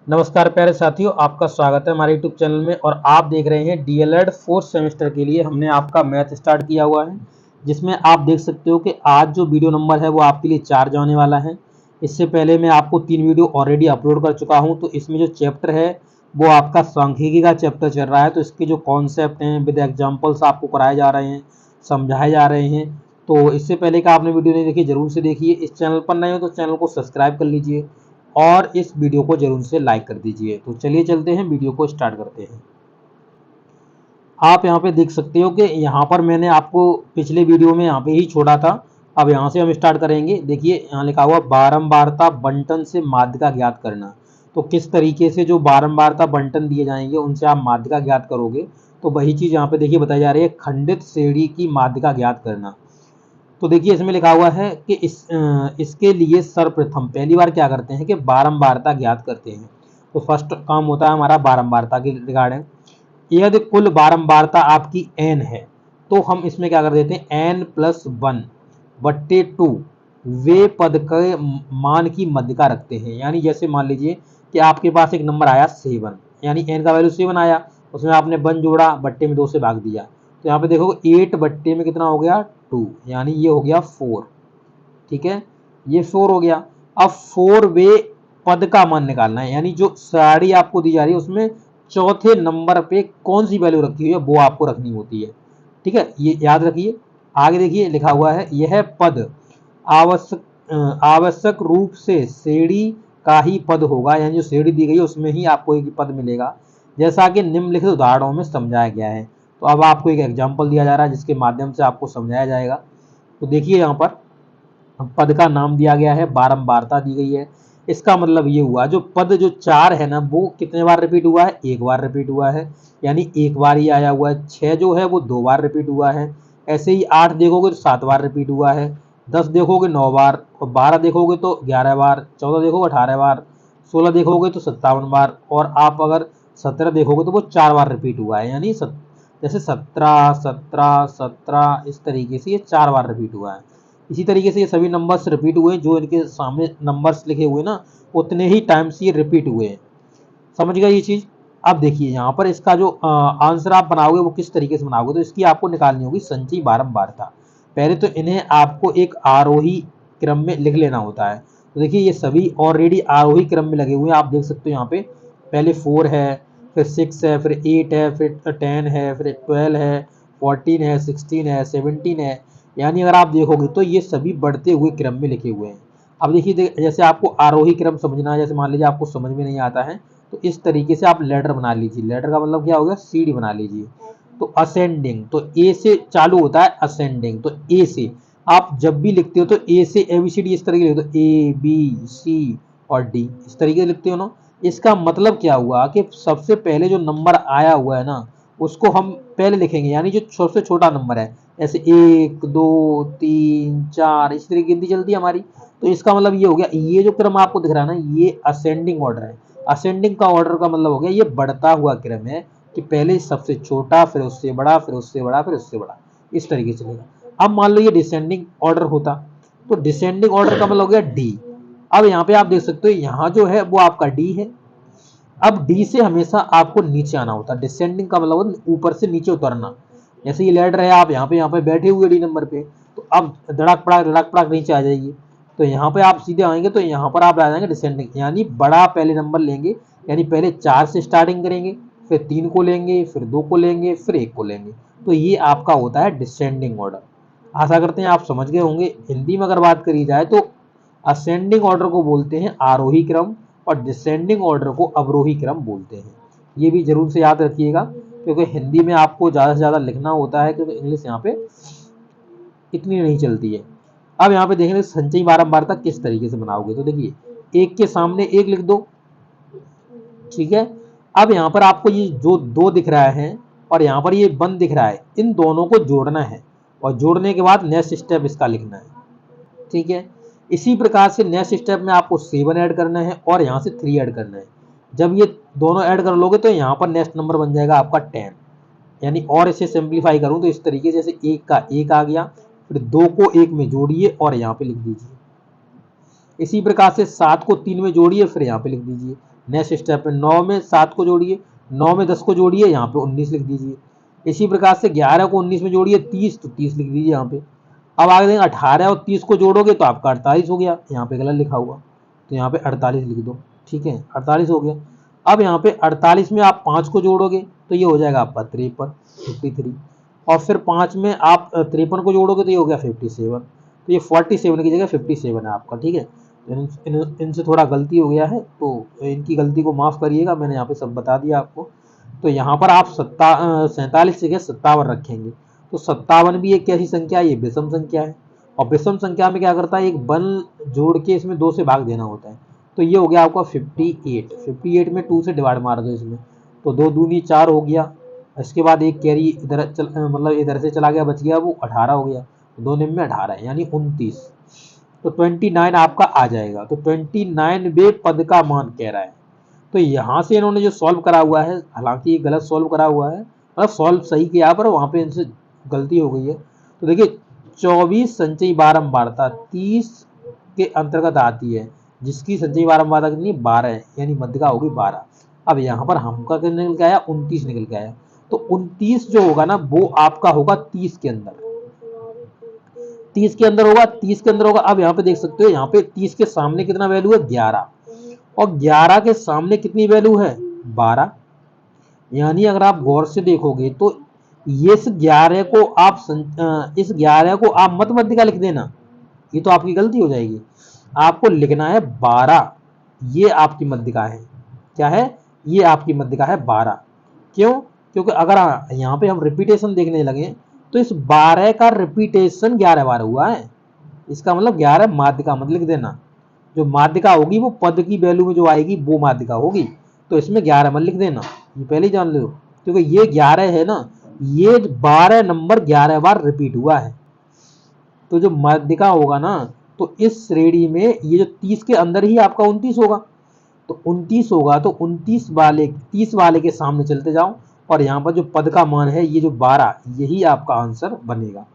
नमस्कार प्यारे साथियों, आपका स्वागत है हमारे यूट्यूब चैनल में। और आप देख रहे हैं डीएलएड फोर्थ सेमेस्टर के लिए हमने आपका मैथ स्टार्ट किया हुआ है, जिसमें आप देख सकते हो कि आज जो वीडियो नंबर है वो आपके लिए 4 जाने वाला है। इससे पहले मैं आपको 3 वीडियो ऑलरेडी अपलोड कर चुका हूं। तो इसमें जो चैप्टर है वो आपका सांख्यिकी का चैप्टर चल रहा है। तो इसके जो कॉन्सेप्ट हैं विद एग्जाम्पल्स आपको कराए जा रहे हैं, समझाए जा रहे हैं। तो इससे पहले का आपने वीडियो नहीं देखी, जरूर से देखिए। इस चैनल पर नए हो तो चैनल को सब्सक्राइब कर लीजिए और इस वीडियो को जरूर से लाइक कर दीजिए। तो चलिए चलते हैं, वीडियो को स्टार्ट करते हैं। आप यहाँ पे देख सकते हो कि यहाँ पर मैंने आपको पिछले वीडियो में यहाँ पे ही छोड़ा था। अब यहाँ से हम स्टार्ट करेंगे। देखिए यहाँ लिखा हुआ बारंबारता बंटन से माध्यिका ज्ञात करना। तो किस तरीके से जो बारंबारता बंटन दिए जाएंगे उनसे आप माध्यिका ज्ञात करोगे। तो वही चीज़ यहाँ पे देखिए बताई जा रही है, खंडित श्रेणी की माध्यिका ज्ञात करना। तो देखिए इसमें लिखा हुआ है कि इसके लिए सर्वप्रथम पहली बार क्या करते हैं कि बारंबारता ज्ञात करते हैं। तो फर्स्ट काम होता है हमारा बारंबारता के रिगार्डिंग। यदि कुल बारंबारता आपकी n है तो हम इसमें क्या कर देते हैं, n+1/2 वे पद के मान की मध्यिका रखते हैं। यानी जैसे मान लीजिए कि आपके पास एक नंबर आया 7, यानी n का वैल्यू 7 आया, उसमें आपने 1 जोड़ा, बट्टे में 2 से भाग दिया। तो यहाँ पे देखो 8 बट्टे में कितना हो गया, 2, यानी ये हो गया 4। ठीक है, ये 4 हो गया। अब 4 वे पद का मान निकालना है, यानी जो सारी आपको दी जा रही है उसमें चौथे नंबर पे कौन सी वैल्यू रखी हुई है वो आपको रखनी होती है। ठीक है, ये याद रखिए। आगे देखिए लिखा हुआ है, यह पद आवश्यक रूप से श्रेणी का ही पद होगा, यानी जो श्रेणी दी गई है उसमें ही आपको एक पद मिलेगा, जैसा कि निम्नलिखित उदाहरणों में समझाया गया है। तो अब आपको एक एग्जाम्पल दिया जा रहा है जिसके माध्यम से आपको समझाया जाएगा। तो देखिए यहाँ पर पद का नाम दिया गया है, बारंबारता दी गई है। इसका मतलब ये हुआ जो पद जो 4 है ना वो कितने बार रिपीट हुआ है, एक बार रिपीट हुआ है, यानी एक बार ही आया हुआ है। 6 जो है वो 2 बार रिपीट हुआ है। ऐसे ही 8 देखोगे तो 7 बार रिपीट हुआ है, 10 देखोगे 9 बार, और 12 देखोगे तो 11 बार, 14 देखोगे 18 बार, 16 देखोगे तो 57 बार, और आप अगर 17 देखोगे तो वो 4 बार रिपीट हुआ है। यानी जैसे 17 17 17 इस तरीके से ये 4 बार रिपीट हुआ है। इसी तरीके से ये सभी नंबर्स रिपीट हुए, जो इनके सामने नंबर्स लिखे हुए ना उतने ही टाइम्स ये रिपीट हुए हैं। समझ गए ये चीज। अब देखिए यहाँ पर इसका जो आंसर आप बनाओगे वो किस तरीके से बनाओगे, तो इसकी आपको निकालनी होगी संचयी बारंबारता। पहले तो इन्हें आपको एक आरोही क्रम में लिख लेना होता है। तो देखिए ये सभी ऑलरेडी आरोही क्रम में लगे हुए हैं, आप देख सकते हो यहाँ पे। पहले 4 है, फिर 6 है, फिर 8 है, फिर 10 है, फिर 12 है, 14 है, 16 है, 17 है। यानी अगर आप देखोगे तो ये सभी बढ़ते हुए क्रम में लिखे हुए हैं। अब देखिए जैसे आपको आरोही क्रम समझना है, जैसे मान लीजिए आपको समझ में नहीं आता है तो इस तरीके से आप लेटर बना लीजिए। लेटर का मतलब क्या हो गया, सीढ़ी बना लीजिए। तो असेंडिंग, तो ए से चालू होता है असेंडिंग, तो ए से आप जब भी लिखते हो तो ए से एबीसीडी इस तरीके लिखते हो, ए बी सी और डी इस तरीके से लिखते हो ना। इसका मतलब क्या हुआ कि सबसे पहले जो नंबर आया हुआ है ना उसको हम पहले लिखेंगे, यानी जो सबसे छोटा नंबर है, ऐसे 1 2 3 4 इस तरीके गिनती चलती है हमारी। तो इसका मतलब ये हो गया, ये जो क्रम आपको दिख रहा है ना ये असेंडिंग ऑर्डर है। असेंडिंग का ऑर्डर का मतलब हो गया ये बढ़ता हुआ क्रम है, कि पहले सबसे छोटा, फिर उससे बड़ा, फिर उससे बड़ा, फिर उससे बड़ा, इस तरीके से चलेगा। अब मान लो ये डिसेंडिंग ऑर्डर होता, तो डिसेंडिंग ऑर्डर का मतलब हो गया डी। अब यहाँ पे आप देख सकते हो यहाँ जो है वो आपका डी है। अब डी से हमेशा आपको नीचे आना होता है। डिसेंडिंग का मतलब ऊपर से नीचे उतरना। जैसे ये लेटर है, आप यहाँ पे बैठे हुए डी नंबर पे, तो अब धड़क पड़ाक नीचे आ जाइए। तो यहाँ पे आप सीधे आएंगे तो यहाँ पर आप आ जाएंगे डिसेंडिंग, यानी बड़ा पहले नंबर लेंगे। यानी पहले 4 से स्टार्टिंग करेंगे, फिर 3 को लेंगे, फिर 2 को लेंगे, फिर 1 को लेंगे। तो ये आपका होता है डिसेंडिंग ऑर्डर। आशा करते हैं आप समझ गए होंगे। हिंदी में अगर बात करी जाए तो असेंडिंग ऑर्डर को बोलते हैं आरोही क्रम, और डिसेंडिंग ऑर्डर को अवरोही क्रम बोलते हैं। ये भी जरूर से याद रखिएगा, क्योंकि हिंदी में आपको ज़्यादा से ज़्यादा लिखना होता है, क्योंकि इंग्लिश यहाँ पे इतनी नहीं चलती है। अब यहाँ पे देखेंगे संचयी बारंबारता किस तरीके से बनाओगे। तो देखिए एक के सामने एक लिख दो, ठीक है। अब यहाँ पर आपको ये जो 2 दिख रहा है और यहाँ पर ये 1 दिख रहा है, इन दोनों को जोड़ना है, और जोड़ने के बाद नेक्स्ट स्टेप इसका लिखना है। ठीक है, इसी प्रकार से नेक्स्ट स्टेप में आपको 7 ऐड करना है और यहाँ से 3 ऐड करना है। जब ये दोनों ऐड कर लोगे तो यहाँ पर नेक्स्ट नंबर बन जाएगा आपका 10। यानी और इसे सिंप्लीफाई करूँ तो इस तरीके से, जैसे 1 का 1 आ गया, फिर 2 को 1 में जोड़िए और यहाँ पे लिख दीजिए। इसी प्रकार से 7 को 3 में जोड़िए, फिर यहाँ पे लिख दीजिए। नेक्स्ट स्टेप में 9 में 7 को जोड़िए, 9 में 10 को जोड़िए, यहाँ पे 19 लिख दीजिए। इसी प्रकार से 11 को 19 में जोड़िए 30, तो 30 लिख दीजिए यहाँ पे। अब आगे देखें 18 और 30 को जोड़ोगे तो आपका 48 हो गया, यहाँ पे गलत लिखा हुआ, तो यहाँ पे 48 लिख दो। ठीक है, 48 हो गया। अब यहाँ पे 48 में आप 5 को जोड़ोगे तो ये हो जाएगा आपका 53, 53। और फिर 5 में आप 53 को जोड़ोगे तो ये हो गया 57, तो ये 47 की जगह 57 है आपका। ठीक है, इनसे थोड़ा गलती हो गया है, तो इनकी गलती को माफ़ करिएगा, मैंने यहाँ पे सब बता दिया आपको। तो यहाँ पर आप 47 की जगह 57 रखेंगे, तो 57 भी एक कैसी संख्या है, ये विषम संख्या है। और विषम संख्या में क्या करता है, एक बल जोड़ के इसमें 2 से भाग देना होता है। तो ये हो गया आपका 58, 58 में 2 से डिवाइड मार दो इसमें, तो 2 दूनी 4 हो गया। इसके बाद एक कैरी इधर मतलब इधर से चला गया, बच गया, वो 18 हो गया, 2 निम में 18 है, यानी 29। तो 29 आपका आ जाएगा। तो 29वें पद का मान कह रहा है। तो यहाँ से इन्होंने जो सॉल्व करा हुआ है, हालांकि ये गलत सॉल्व करा हुआ है, मतलब सॉल्व सही किया पर वहाँ पे इनसे गलती हो गई है। तो देखिए 24 संचयी बारंबारता 30 के अंतर्गत आती है, जिसकी संचयी बारंबारता कितनी 12 है, यानी मध्यका होगी 12। अब यहाँ पर हमका कितना निकल के आया, 29 निकल के आया। तो 29 जो होगा ना वो आपका होगा 30 के अंदर, 30 के अंदर होगा, 30 के अंदर होगा। अब यहाँ पे देख सकते हो, यहाँ पे 30 के सामने कितना वैल्यू है 11, और 11 के सामने कितनी वैल्यू है 12। यानी अगर आप गौर से देखोगे तो ये इस 11 को आप मत मध्यका लिख देना, ये तो आपकी गलती हो जाएगी। आपको लिखना है 12, ये आपकी मध्यका है। क्या है, ये आपकी मध्यका है 12। क्यों, क्योंकि अगर यहाँ पे हम रिपीटेशन देखने लगे तो इस 12 का रिपीटेशन 11 बार हुआ है, इसका मतलब 11 माध्यका मत लिख देना। जो माध्यका होगी वो पद की वैल्यू में जो आएगी वो माध्यका होगी, तो इसमें 11 मत लिख देना, ये पहले ही जान लो। क्योंकि ये 11 है ना, ये 12 नंबर 11 बार रिपीट हुआ है। तो जो माध्यका होगा ना, तो इस श्रेणी में ये जो 30 के अंदर ही आपका 29 होगा, तो 29 होगा, तो 29 वाले 30 वाले के सामने चलते जाओ, और यहाँ पर जो पद का मान है ये जो 12, यही आपका आंसर बनेगा।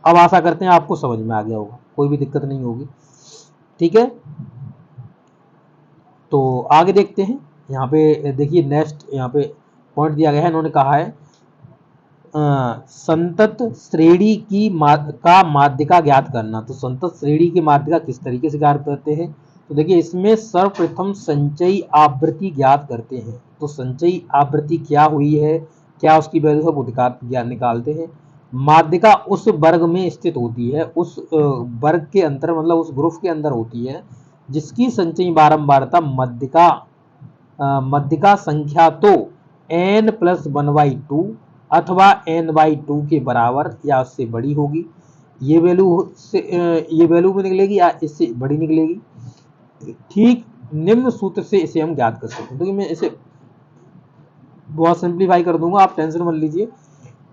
अब आशा करते हैं आपको समझ में आ गया होगा, कोई भी दिक्कत नहीं होगी। ठीक है, तो आगे देखते हैं। यहाँ पे देखिए नेक्स्ट यहाँ पे पॉइंट दिया गया है, इन्होंने कहा है संतत श्रेणी की का माध्यका ज्ञात करना। तो संतत श्रेणी की माध्यका किस तरीके से ज्ञात करते हैं, तो देखिए इसमें सर्वप्रथम संचयी आवृत्ति ज्ञात करते हैं। तो संचयी आवृत्ति क्या हुई है, क्या उसकी वैल्यू है, वो निकालते हैं। माध्यका उस वर्ग में स्थित होती है, उस वर्ग के अंतर मतलब उस ग्रुप के अंदर होती है जिसकी संचयी बारंबारता मध्यका संख्या तो n+1/2 अथवा n/2 के बराबर या उससे बड़ी होगी। ये वैल्यू में निकलेगी या इससे बड़ी निकलेगी। ठीक निम्न सूत्र से इसे हम ज्ञात कर सकते हैं। तो मैं इसे बहुत सिंप्लीफाई कर दूंगा, आप टेंशन मत लीजिए।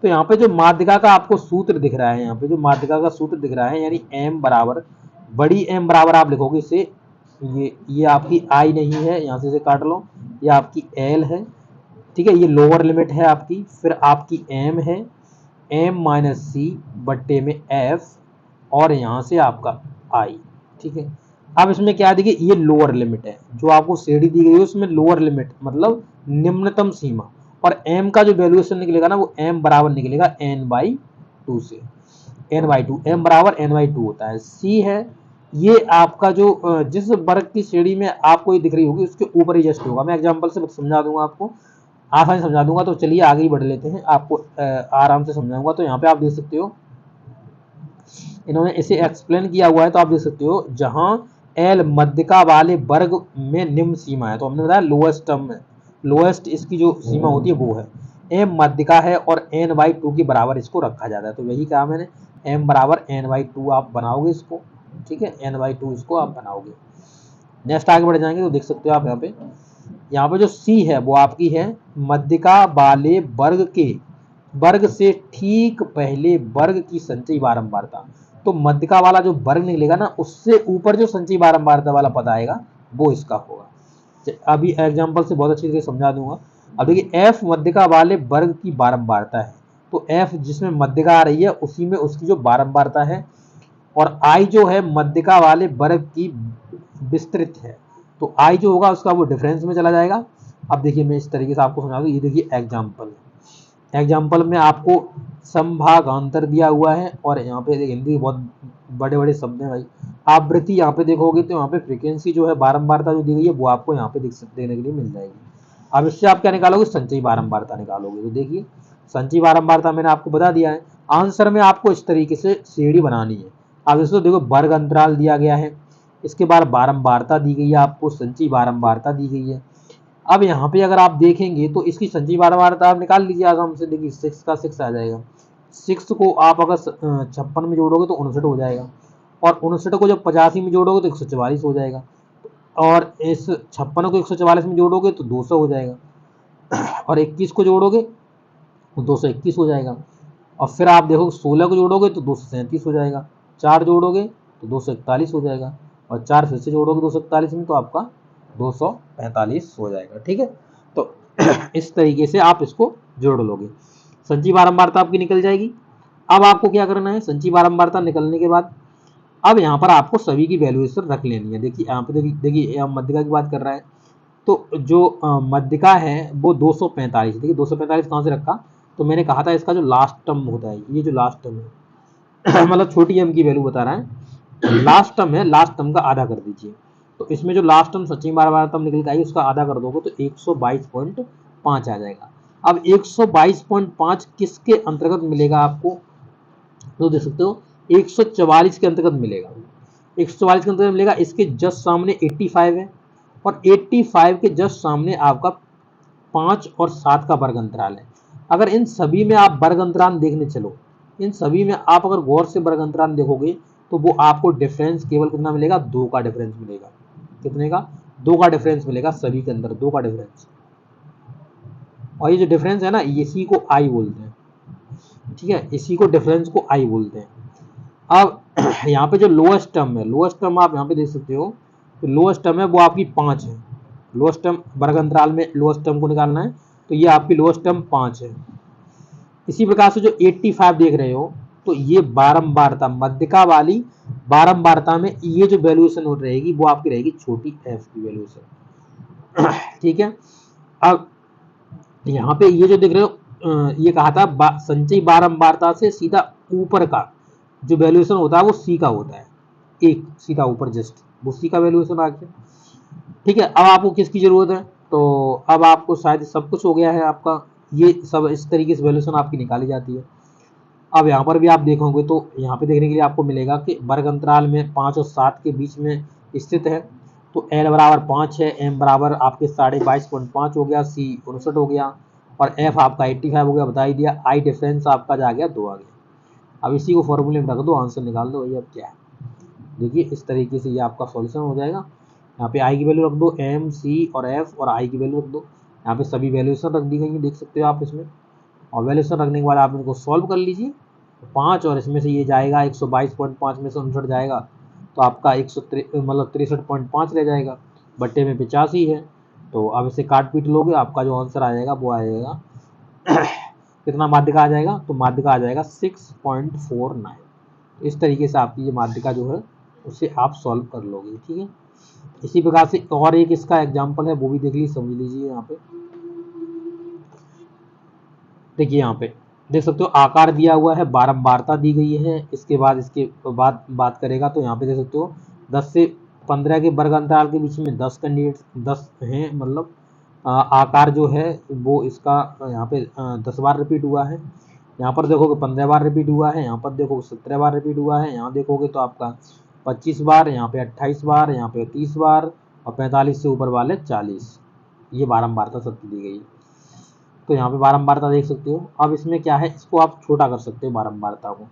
तो यहाँ पे जो माध्यका का आपको सूत्र दिख रहा है, यहाँ पे जो माध्यका का सूत्र दिख रहा है, यानी m बराबर, बड़ी m बराबर आप लिखोगे इसे, ये आपकी I नहीं है, यहाँ से इसे काट लो, ये आपकी L है। ठीक है, ये लोअर लिमिट है आपकी, फिर आपकी m है, m-c बट्टे में f, और यहाँ से आपका I। ठीक है, अब इसमें क्या देखिए, ये लोअर लिमिट है, जो आपको श्रेणी दी गई है उसमें लोअर लिमिट मतलब निम्नतम सीमा, और m का जो वैल्यूएशन निकलेगा ना वो m बराबर निकलेगा n/2 से, n/2, m बराबर n/2 होता है। c है, ये आपका जो जिस वर्ग की श्रेणी में आपको ये दिख रही होगी उसके ऊपर ही जस्ट होगा। मैं एग्जांपल से समझा दूंगा, आपको आसानी समझा दूंगा। तो चलिए आगे ही बढ़ लेते हैं, आपको आराम से समझाऊंगा। तो यहाँ पे आप देख सकते हो इन्होंने इसे एक्सप्लेन किया हुआ है, तो आप देख सकते हो जहां L मध्यका वाले वर्ग में निम्न सीमा है, तो हमने बताया लोएस्ट टर्म में, लोएस्ट इसकी जो सीमा होती है वो है, m मध्यका है और n/2 के बराबर इसको रखा जाता है। तो वही कहा मैंने, m बराबर n/2 आप बनाओगे इसको। ठीक है, n/2 इसको आप बनाओगे। नेक्स्ट आगे बढ़ जाएंगे तो देख सकते हो आप यहाँ पे जो C है वो आपकी है मध्यका वाले वर्ग से ठीक पहले वर्ग की संचयी बारंबारता। तो मध्यका वाला जो वर्ग निकलेगा ना, उससे ऊपर जो संचयी बारंबारता वाला पद आएगा वो इसका होगा। अभी एग्जांपल से बहुत अच्छी तरह समझा दूंगा। अब देखिए f मध्यका वाले वर्ग की बारंबारता है, तो f जिसमें मध्यका आ रही है उसी में उसकी जो बारंबारता है, और I जो है मध्यका वाले वर्ग की विस्तृत है। तो आई जो होगा उसका वो डिफरेंस में चला जाएगा। अब देखिए मैं इस तरीके से आपको समझा दूँ, ये देखिए एग्जाम्पल है। एग्जाम्पल में आपको समभागांतर दिया हुआ है और यहाँ पे हिंदी बहुत बड़े बड़े शब्द हैं भाई। आवृत्ति यहाँ पे देखोगे तो यहाँ पे फ्रीक्वेंसी जो है बारंबारता जो दी गई है वो आपको यहाँ पे देने के लिए मिल जाएगी। अब इससे आप क्या निकालोगे, संचयी बारंबारता निकालोगे। तो देखिए संचयी बारंबारता मैंने आपको बता दिया है। आंसर में आपको इस तरीके से सीढ़ी बनानी है। अब इसको देखो वर्ग अंतराल दिया गया है, इसके बाद बारंबारता दी गई है, आपको संचयी बारंबारता दी गई है। अब यहाँ पे अगर आप देखेंगे तो इसकी संचयी बारंबारता आप निकाल लीजिए आराम से। देखिए 6 का 6 आ जाएगा। 6 को आप अगर 56 में जोड़ोगे तो 59 हो जाएगा, और 59 को जब 85 में जोड़ोगे तो 144 हो जाएगा, और इस 56 को 144 में जोड़ोगे तो 200 हो जाएगा, और 21 को जोड़ोगे तो 221 हो जाएगा, और फिर आप देखो 16 को जोड़ोगे तो 237 हो जाएगा, 4 जोड़ोगे तो 241 हो जाएगा, और 4 फिर से जोड़ोगे 241 में तो आपका 245 हो जाएगा। ठीक है, तो इस तरीके से आप इसको जोड़ लोगे, संचयी बारंबारता आपकी निकल जाएगी। अब आपको क्या करना है, संचयी बारंबारता निकलने के बाद अब यहाँ पर आपको सभी की वैल्यूएशन रख लेनी है। देखिए यहाँ पे देखिए मध्यिका की बात कर रहा है, तो जो मध्यिका है वो 245। देखिए 245 कहाँ से रखा, तो मैंने कहा था इसका जो लास्ट टर्म होता है, ये जो लास्ट टर्म है मतलब छोटी m की वैल्यू बता रहा है, लास्ट टर्म है, लास्ट टर्म का आधा कर दीजिए। तो इसमें जो लास्ट टर्म संचयी बारंबारता निकल के आई उसका आधा कर दोगे तो 122.5 आ जाएगा। अब 122.5 किसके अंतर्गत मिलेगा आपको, तो देख सकते हो 144 के अंतर्गत मिलेगा। 144 के अंतर्गत मिलेगा, इसके जस्ट सामने 85 है, और 85 के जस्ट सामने आपका 5 और 7 का वर्ग अंतराल है। अगर इन सभी में आप वर्ग अंतराल देखने चलो, इन सभी में आप अगर गौर से वर्ग अंतराल देखोगे तो वो आपको डिफरेंस केवल कितना मिलेगा, 2 का डिफरेंस मिलेगा। कितने का, 2 का डिफरेंस मिलेगा, सभी के अंदर 2 का डिफरेंस। और ये जो डिफरेंस है ना, इसी को आई बोलते हैं। ठीक है, इसी को डिफरेंस को आई बोलते हैं। अब यहाँ पे जो लोएस्ट टर्म है, लोएस्ट टर्म आप यहाँ पे देख सकते हो, तो लोएस्ट टर्म है वो आपकी 5 है। लोएस्ट टर्म वर्ग अंतराल में लोएस्ट टर्म को निकालना है, तो ये आपकी लोएस्ट टर्म 5 है। इसी प्रकार से जो 85 देख रहे हो, तो ये बारंबारता, मध्यिका वाली बारंबारता में ये जो वैल्यूएशन हो रहेगी वो आपकी रहेगी छोटी f की वैल्यूएशन। ठीक है, अब यहाँ पे ये जो देख रहे हो, ये कहा था संचयी बारंबारता से सीधा ऊपर का जो वैल्यूएशन होता है वो सी का होता है, एक सीधा ऊपर जस्ट वो सी का वैल्यूएशन आ गया। ठीक है, अब आपको किसकी जरूरत है, तो अब आपको शायद सब कुछ हो गया है आपका, ये सब इस तरीके से वैल्यूएशन आपकी निकाली जाती है। अब यहाँ पर भी आप देखोगे तो यहाँ पे देखने के लिए आपको मिलेगा कि वर्ग अंतराल में 5 और 7 के बीच में स्थित है, तो L बराबर 5 है, M बराबर आपके 22.5 हो गया, C 59 हो गया, और F आपका 85 हो गया, बता ही दिया। I डिफरेंस आपका जा गया 2 आ गया। अब इसी को फॉर्मूले में रख दो, आंसर निकाल दो। ये अब क्या है, देखिए इस तरीके से ये आपका सॉल्यूशन हो जाएगा। यहाँ पे I की वैल्यू रख दो, M, C और F, और I की वैल्यू रख दो। यहाँ पे सभी वैल्यूएशन रख दी गई है, देख सकते हो आप इसमें। और वैल्यूएशन रखने के बाद आप इनको सॉल्व कर लीजिए। 5 और इसमें से ये जाएगा 122.5 में से 59 जाएगा, तो आपका 63.5 रह जाएगा, बट्टे में 85 है। तो अब इसे काट पीट लोगे, आपका जो आंसर आ जाएगा वो आ जाएगा कितना माध्यिका आ जाएगा, तो माध्यिका आ जाएगा 6.49। इस तरीके से आपकी ये माध्यिका जो है उसे आप सॉल्व कर लोगे। ठीक है, इसी प्रकार से और एक इसका एग्जाम्पल है, वो भी देख लीजिए, समझ लीजिए। यहाँ पे देखिए, यहाँ पे देख सकते हो आकार दिया हुआ है, बारंबारता दी गई है। इसके बाद बात करेगा तो यहाँ पे देख सकते हो 10 से 15 के वर्ग अंतराल के बीच में 10 कैंडिडेट 10 हैं, मतलब आकार जो है वो इसका यहाँ पे 10 बार रिपीट हुआ है। यहाँ पर देखोगे 15 बार रिपीट हुआ है, यहाँ पर देखो 17 बार रिपीट हुआ है, यहाँ देखोगे तो आपका 25 बार, यहाँ पे 28 बार, यहाँ पे 30 बार, और 45 से ऊपर वाले 40। ये बारंबारता सबकी दी गई। तो यहाँ पे बारंबारता देख सकते हो। अब इसमें क्या है, इसको आप छोटा कर सकते हो बारंबारता को।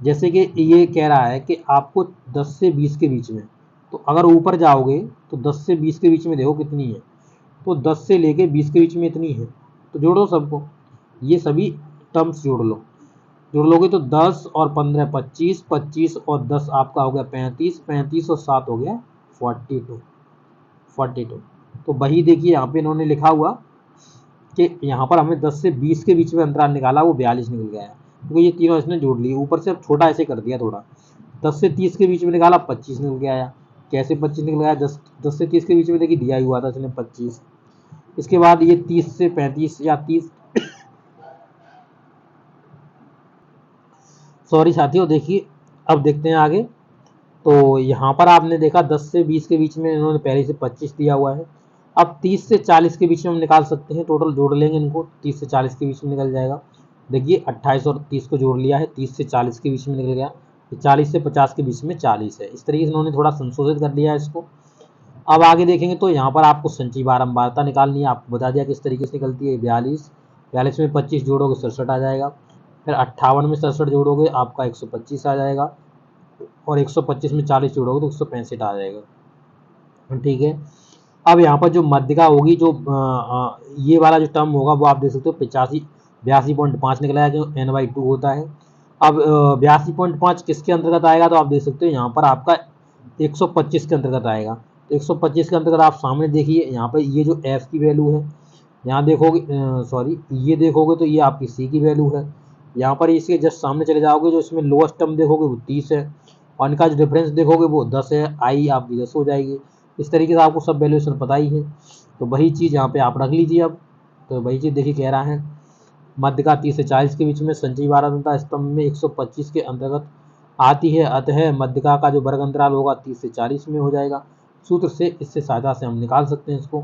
जैसे कि ये कह रहा है कि आपको 10 से 20 के बीच में, तो अगर ऊपर जाओगे तो 10 से 20 के बीच में देखो कितनी है, तो 10 से लेके 20 के बीच में इतनी है, तो जोड़ो सबको, ये सभी टर्म्स जोड़ लो। जोड़ लोगे तो 10 और 15 25, 25 और 10 आपका हो गया 35, 35 और 7 हो गया 42। तो वही देखिए यहाँ पे इन्होंने लिखा हुआ कि यहाँ पर हमें 10 से 20 के बीच में अंतराल निकाला, वो 42 निकल गया है, क्योंकि ये तीनों इसने जोड़ लिए। ऊपर से अब छोटा ऐसे कर दिया थोड़ा, 10 से 30 के बीच में निकाला 25 निकल के आया, कैसे 25 निकल गया? 10 से 30 के बीच में देखिए दिया ही हुआ था इसने 25। इसके बाद ये 30 से 35 या 30 सॉरी साथियों, देखिए अब देखते हैं आगे। तो यहाँ पर आपने देखा 10 से 20 के बीच में इन्होंने पहले से 25 दिया हुआ है। अब 30 से 40 के बीच में हम निकाल सकते हैं, टोटल जोड़ लेंगे इनको, 30 से 40 के बीच में निकल जाएगा। देखिए 28 और 30 को जोड़ लिया है, 30 से 40 के बीच में निकल गया। 40 से 50 के बीच में 40 है। इस तरीके से उन्होंने थोड़ा संशोधित कर लिया है इसको। अब आगे देखेंगे तो यहाँ पर आपको संचयी बारंबारता निकालनी है। आपको बता दिया किस तरीके से निकलती है। 42 में 25 जोड़ोगे 67 आ जाएगा। फिर 58 में 67 जोड़ोगे आपका 125 आ जाएगा। और 125 में 40 जोड़ोगे तो 165 आ जाएगा। ठीक है, अब यहाँ पर जो मध्यिका होगी, जो ये वाला जो टर्म होगा वो आप देख सकते हो 82.5 निकला है, जो n/2 होता है। अब 82.5 किसके अंतर्गत आएगा? तो आप देख सकते हो यहाँ पर आपका 125 के अंतर्गत आएगा। तो 125 के अंतर्गत आप सामने देखिए, यहाँ पर ये जो f की वैल्यू है, यहाँ देखोगे सॉरी ये देखोगे तो ये आपकी c की वैल्यू है। यहाँ पर इसके जस्ट सामने चले जाओगे, जो इसमें लोएस्ट टर्म देखोगे वो 30 है, और इनका जो डिफरेंस देखोगे वो 10 है। आई आपकी 10 हो जाएगी। इस तरीके से आपको सब वैल्यूएशन पता ही है, तो वही चीज़ यहाँ पे आप रख लीजिए। अब तो वही चीज़ देखिए कह रहा है, मध्यिका 30 से 40 के बीच में संचयी बारंबारता स्तंभ में 125 के अंतर्गत आती है, अतः मध्यिका का जो वर्ग अंतराल होगा 30 से 40 में हो जाएगा। सूत्र से इससे सहायता से हम निकाल सकते हैं इसको।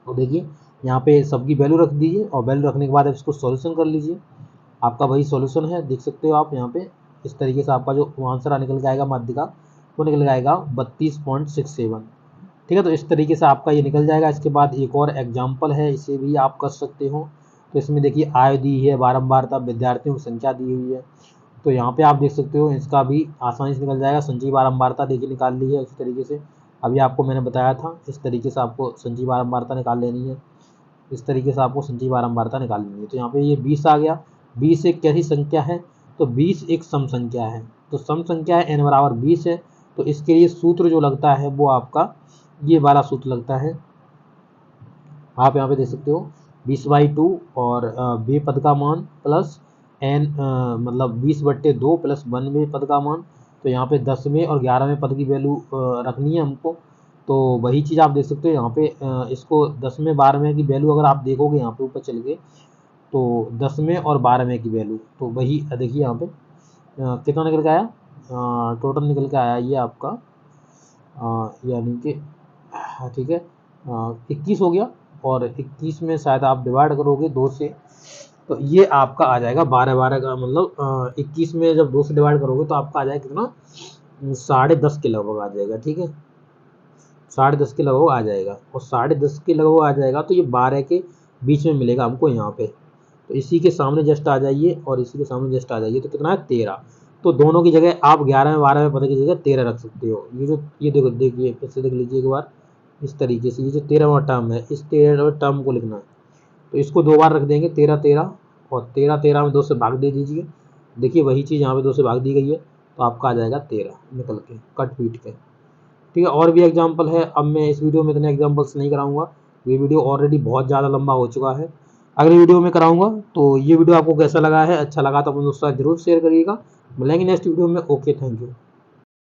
तो देखिए यहाँ पे सबकी वैल्यू रख दीजिए, और वैल्यू रखने के बाद इसको सॉल्यूशन कर लीजिए। आपका वही सॉल्यूशन है, देख सकते हो आप यहाँ पे। इस तरीके से आपका जो आंसर निकल के आएगा मध्यिका, वो निकल जाएगा 32.67। ठीक है, तो इस तरीके से आपका ये निकल जाएगा। इसके बाद एक और एग्जाम्पल है, इसे भी आप कर सकते हो। तो इसमें देखिए आय दी है, बारंबारता, विद्यार्थियों की संख्या दी हुई है। तो यहाँ पे आप देख सकते हो इसका भी आसानी से निकल जाएगा। संचयी बारंबारता देखिए निकाल ली है उसी तरीके से, अभी आपको मैंने बताया था। इस तरीके से आपको संचयी बारंबारता निकाल लेनी है। इस तरीके से आपको संचयी बारंबारता निकाल लेनी है। तो यहाँ पे ये 20 आ गया। 20 एक कैसी संख्या है? तो 20 एक सम संख्या है। तो सम संख्या है, n=20 है। तो इसके लिए सूत्र जो लगता है वो आपका ये वाला सूत्र लगता है। आप यहाँ पे देख सकते हो 20/2 और बे पद का मान प्लस n मतलब 20/2 प्लस 1वें पद का मान। तो यहाँ पे 10वें और 11वें पद की वैल्यू रखनी है हमको। तो वही चीज़ आप देख सकते हो यहाँ पे इसको 10वें 12वें की वैल्यू अगर आप देखोगे यहाँ पे ऊपर चल के, तो 10वें और 12वें की वैल्यू, तो वही देखिए यहाँ पे कितना निकल के आया, टोटल निकल के आया ये आपका यानी कि ठीक है 21 हो गया। और 21 में शायद आप डिवाइड करोगे 2 से, तो ये आपका आ जाएगा 12 का, मतलब 21 में जब 2 से डिवाइड करोगे तो आपका आ जाएगा कितना, 10.5 के लगभग आ जाएगा। ठीक है, 10.5 के लगभग आ जाएगा। और 10.5 के लगभग आ जाएगा तो ये 12 के बीच में मिलेगा हमको यहाँ पे। तो इसी के सामने जस्ट आ जाइए और इसी के सामने जस्ट आ जाइए, तो कितना है 13। तो दोनों की जगह आप 11वें 12वें पद की जगह 13 रख सकते हो। ये देखो देखिए फिर से देख लीजिए एक बार। इस तरीके से ये जो 13वां टर्म है, इस 13वें टर्म को लिखना है। तो इसको 2 बार रख देंगे, 13 13, और 13 13 में 2 से भाग दे दीजिए। देखिए वही चीज़ यहाँ पे 2 से भाग दी गई है, तो आपका आ जाएगा 13 निकल के कट पीट के। ठीक है, और भी एग्जाम्पल है। अब मैं इस वीडियो में इतने एग्जाम्पल्स नहीं कराऊंगा, ये वीडियो ऑलरेडी बहुत ज़्यादा लंबा हो चुका है। अगली वीडियो में कराऊंगा। तो ये वीडियो आपको कैसा लगा है, अच्छा लगा तो अपने दोस्तों के साथ जरूर शेयर करिएगा। मिलेंगे नेक्स्ट वीडियो में। Okay, thank you.